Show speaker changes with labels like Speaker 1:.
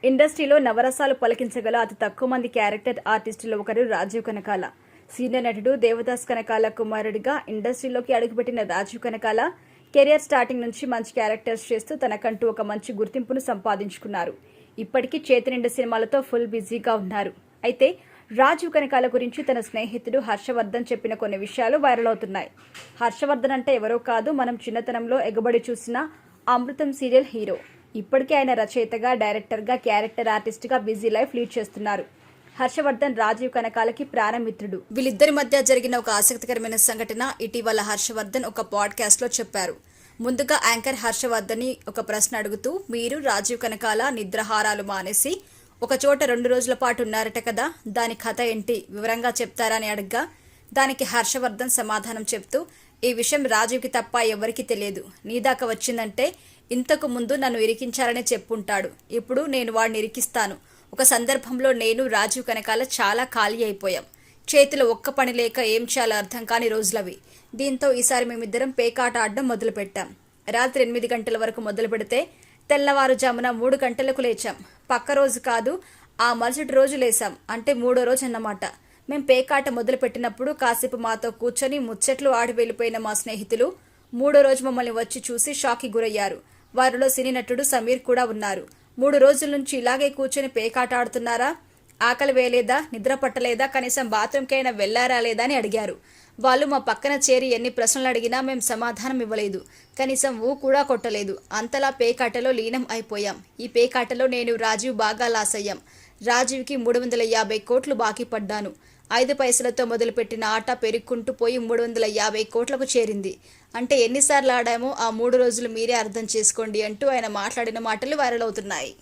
Speaker 1: ఇండస్ట్రీలో నవరసాలు పలికించగల అతి తక్కువ మంది క్యారెక్టర్ ఆర్టిస్టులో ఒకరు రాజీవ్ కనకాల. సీనియర్ నటుడు దేవదాస్ కనకాల కుమారుడిగా ఇండస్ట్రీలోకి అడుగుపెట్టిన రాజీవ్ కనకాల కెరియర్ స్టార్టింగ్ నుంచి మంచి క్యారెక్టర్స్ చేస్తూ తనకంటూ ఒక మంచి గుర్తింపును సంపాదించుకున్నారు. ఇప్పటికీ చేతినిండు సినిమాలతో ఫుల్ బిజీగా ఉన్నారు. అయితే రాజీవ్ కనకాల గురించి తన స్నేహితుడు హర్షవర్ధన్ చెప్పిన కొన్ని విషయాలు వైరల్ అవుతున్నాయి. హర్షవర్ధన్ అంటే ఎవరో కాదు, మనం చిన్నతనంలో ఎగబడి చూసిన అమృతం సీరియల్ హీరో. ఇప్పటికే ఆయన రచయితగా, డైరెక్టర్గా, క్యారెక్టర్ ఆర్టిస్ట్గా బిజీ లైఫ్ లీడ్ చేస్తున్నారు. హర్షవర్ధన్ రాజీవ్ కనకాలకి ప్రాణమిత్రుడు. వీళ్ళిద్దరి మధ్య జరిగిన ఒక ఆసక్తికరమైన సంఘటన ఇటీవల హర్షవర్ధన్ ఒక పాడ్కాస్ట్లో చెప్పారు. ముందుగా యాంకర్ హర్షవర్ధన్ ఒక ప్రశ్న అడుగుతూ, మీరు రాజీవ్ కనకాల నిద్రాహారాలు మానేసి ఒక చోట 2 రోజుల పాటు ఉన్నారట కదా, దాని కథ ఏంటి వివరంగా చెప్తారా అని అడగ్గా, దానికి హర్షవర్ధన్ సమాధానం చెప్తూ, ఈ విషయం రాజీవ్కి తప్ప ఎవరికీ తెలియదు. నీ దాకా వచ్చిందంటే ఇంతకు ముందు నన్ను ఇరికించారనే చెప్పుంటాడు. ఇప్పుడు నేను వాడిని ఇరికిస్తాను. ఒక సందర్భంలో నేను రాజీవ్ కనకాల చాలా ఖాళీ అయిపోయాం. చేతిలో ఒక్క పని లేక ఏం చేయాలో అర్థం కాని రోజులవి. దీంతో ఈసారి మేమిద్దరం పేకాట ఆడడం మొదలుపెట్టాం. రాత్రి 8 గంటల వరకు మొదలు పెడితే తెల్లవారుజామున 3 గంటలకు లేచాం. పక్క రోజు కాదు, ఆ మరుసటి రోజు లేసాం. అంటే 3వ రోజు అన్నమాట. మేం పేకాట మొదలు పెట్టినప్పుడు కాసేపు మాతో కూర్చొని ముచ్చట్లు ఆడి వెళ్ళిపోయిన మా స్నేహితులు 3వ రోజు మమ్మల్ని వచ్చి చూసి షాక్కి గురయ్యారు. వారిలో సినీ నటుడు సమీర్ కూడా ఉన్నారు. 3 రోజుల నుంచి ఇలాగే కూర్చొని పేకాట ఆడుతున్నారా? ఆకలి వేయలేదా? నిద్ర పట్టలేదా? కనీసం బాత్రూమ్కైనా వెళ్లారా లేదా అని అడిగారు. వాళ్ళు మా పక్కన చేరి ఎన్ని ప్రశ్నలు అడిగినా మేం సమాధానం ఇవ్వలేదు. కనీసం ఊ కూడా కొట్టలేదు. అంతలా పేకాటలో లీనం అయిపోయాం. ఈ పేకాటలో నేను రాజీవ్ బాగా లాస్ అయ్యాం. రాజీవ్కి 350 కోట్లు బాకీ పడ్డాను. 5 పైసలతో మొదలుపెట్టిన ఆట పెరుక్కుంటూ పోయి 350 కోట్లకు చేరింది. అంటే ఎన్నిసార్లు ఆడామో ఆ 3 రోజులు మీరే అర్థం చేసుకోండి అంటూ ఆయన మాట్లాడిన మాటలు వైరల్ అవుతున్నాయి.